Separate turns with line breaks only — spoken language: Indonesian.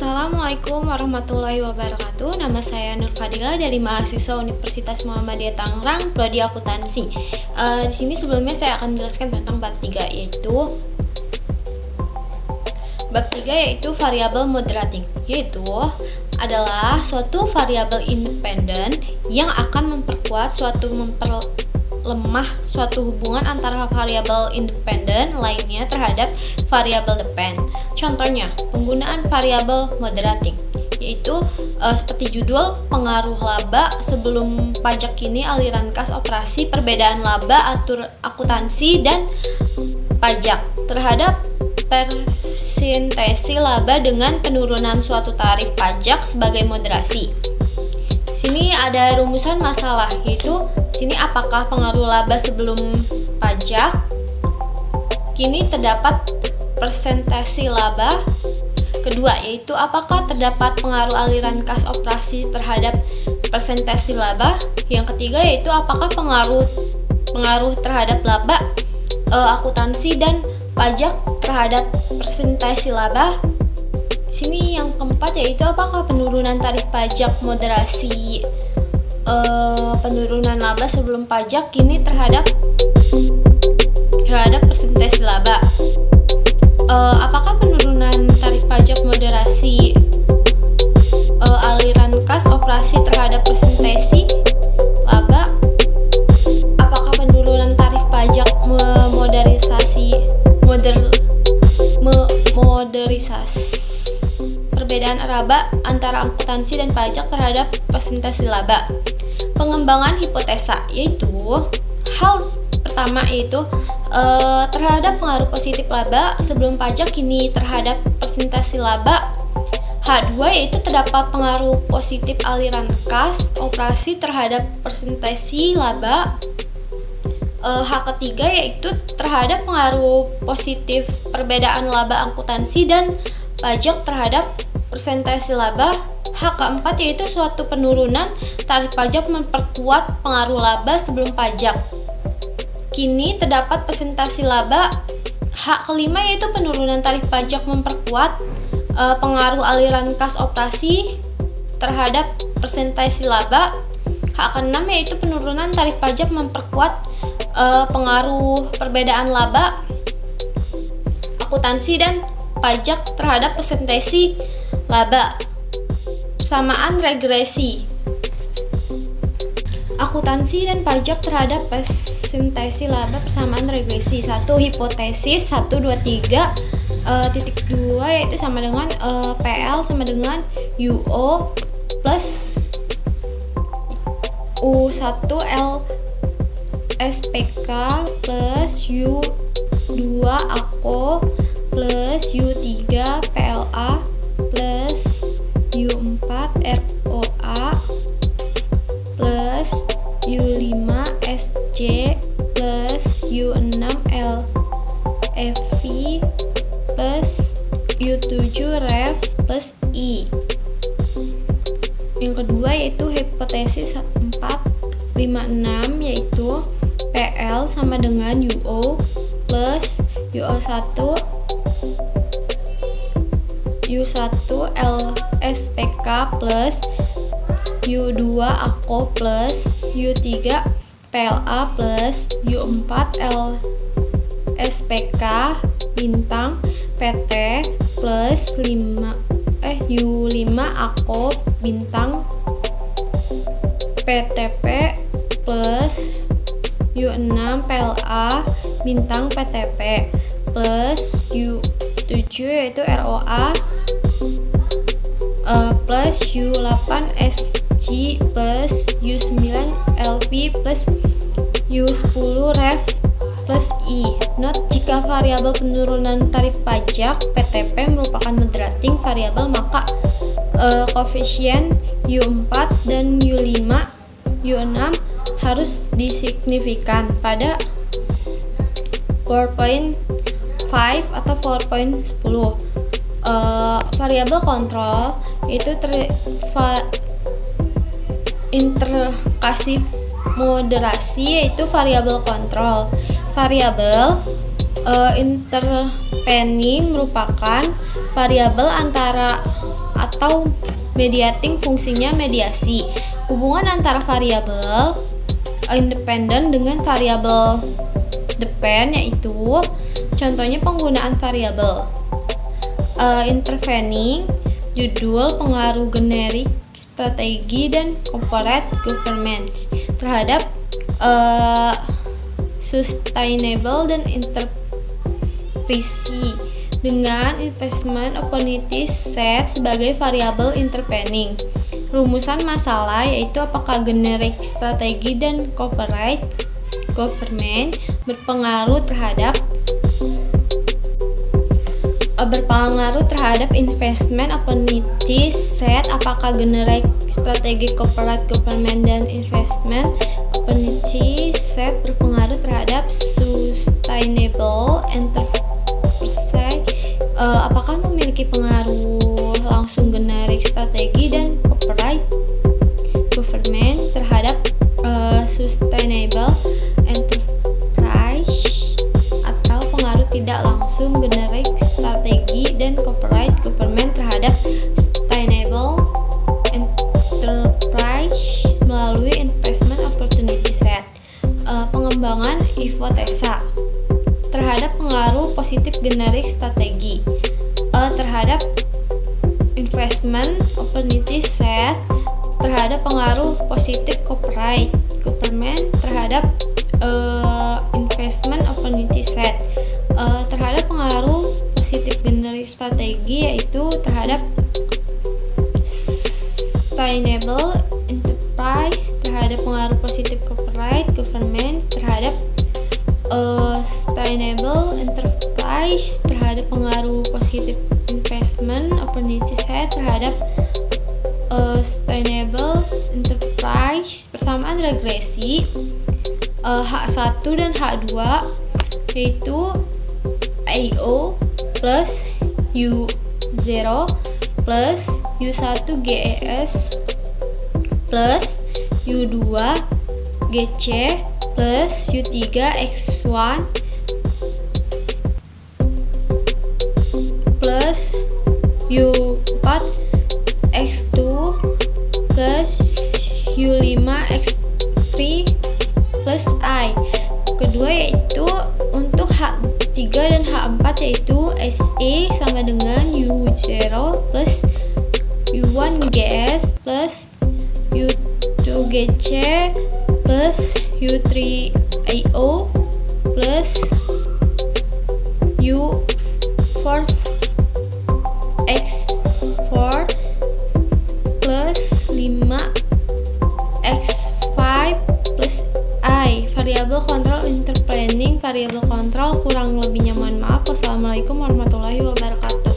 Assalamualaikum warahmatullahi wabarakatuh. Nama saya Nur Fadila dari mahasiswa Universitas Muhammadiyah Tangerang, prodi akuntansi. Di sini sebelumnya saya akan menjelaskan tentang bab 3 yaitu variabel moderating, yaitu adalah suatu variabel independen yang akan memperkuat memperlemah suatu hubungan antara variabel independen lainnya terhadap variabel depend. Contohnya, penggunaan variabel moderating, yaitu seperti judul, pengaruh laba sebelum pajak kini, aliran kas operasi, perbedaan laba, atur akuntansi, dan pajak terhadap persentase laba dengan penurunan suatu tarif pajak sebagai moderasi. Sini ada rumusan masalah, yaitu sini apakah pengaruh laba sebelum pajak kini terdapat persentase laba. Kedua, yaitu apakah terdapat pengaruh aliran kas operasi terhadap persentase laba. Yang ketiga, yaitu apakah pengaruh terhadap laba akuntansi dan pajak terhadap persentase laba. Sini yang keempat, yaitu apakah penurunan tarif pajak moderasi penurunan laba sebelum pajak kini terhadap persentase laba. Apakah penurunan tarif pajak moderasi aliran kas operasi terhadap persentase laba? Apakah penurunan tarif pajak modernisasi perbedaan laba antara akuntansi dan pajak terhadap persentase laba? Pengembangan hipotesa, yaitu hal pertama yaitu terhadap pengaruh positif laba sebelum pajak kini terhadap persentase laba. H2 yaitu terdapat pengaruh positif aliran kas operasi terhadap persentase laba. H3 yaitu terhadap pengaruh positif perbedaan laba akuntansi dan pajak terhadap persentase laba. H4 yaitu suatu penurunan tarif pajak memperkuat pengaruh laba sebelum pajak kini terdapat persentase laba. H5 yaitu penurunan tarif pajak memperkuat pengaruh aliran kas operasi terhadap persentase laba. H6 yaitu penurunan tarif pajak memperkuat pengaruh perbedaan laba akuntansi dan pajak terhadap persentase laba. Persamaan regresi akuntansi dan pajak terhadap persentase laba. Persamaan regresi 1 hipotesis 1, 2, 3 titik 2 yaitu sama dengan PL sama dengan UO plus U1 L SPK plus U2 AKO plus U3 PLA plus U4 ROA plus U5 SC plus U6 LFV plus U7 REF plus I. Yang kedua yaitu hipotesis 4, 5, 6 yaitu PL sama dengan UO plus UO1 LSPK plus U2 AKO plus U3 PLA plus U4 LSPK bintang PT plus U5 AKO bintang PTP plus U6 PLA bintang PTP plus U7 yaitu ROA plus U8 SG plus U9 LV plus U10 REF plus I. Note, jika variabel penurunan tarif pajak PTP merupakan moderating variabel, maka koefisien U4 dan U5 U6 harus disignifikan pada 4.5 atau 4.10. Variabel kontrol itu interkasih moderasi, yaitu variabel kontrol. Variabel Intervening merupakan variabel antara atau mediating, fungsinya mediasi. Hubungan antara variabel independen dengan variabel depend, yaitu contohnya penggunaan variabel intervening, judul, pengaruh generik, strategi, dan corporate governance terhadap sustainable dan enterprise dengan investment opportunity set sebagai variabel intervening. Rumusan masalah yaitu apakah generik, strategi, dan corporate government berpengaruh terhadap investment opportunity set, apakah generik, strategi, corporate government, dan investment opportunity set berpengaruh terhadap sustainable enterprise, apakah memiliki pengaruh langsung generik, strategi, dan corporate government terhadap sustainable enterprise, atau pengaruh tidak langsung generik, strategi, dan corporate government terhadap sustainable enterprise melalui investment opportunity set. Pengembangan hipotesa terhadap pengaruh positif generik strategi terhadap investment opportunity set, terhadap pengaruh positif corporate government terhadap investment opportunity set, terhadap pengaruh positif generik strategi yaitu terhadap sustainable enterprise, terhadap pengaruh positif corporate government terhadap sustainable enterprise, terhadap pengaruh positif investment opportunity set terhadap sustainable enterprise. Persamaan regresi H1 dan H2 yaitu AO plus U0 plus U1 GES plus U2 GC plus U3 X1 plus U4 X2 plus U5 X3 plus I. Kedua yaitu untuk H3 dan H4 yaitu SE sama dengan U0 plus U1 GS plus U2 GC plus U3 AO plus U4 X4 plus 5 X5 plus I. Variabel kontrol interplanning, variabel kontrol, kurang lebihnya mohon maaf. Wassalamualaikum warahmatullahi wabarakatuh.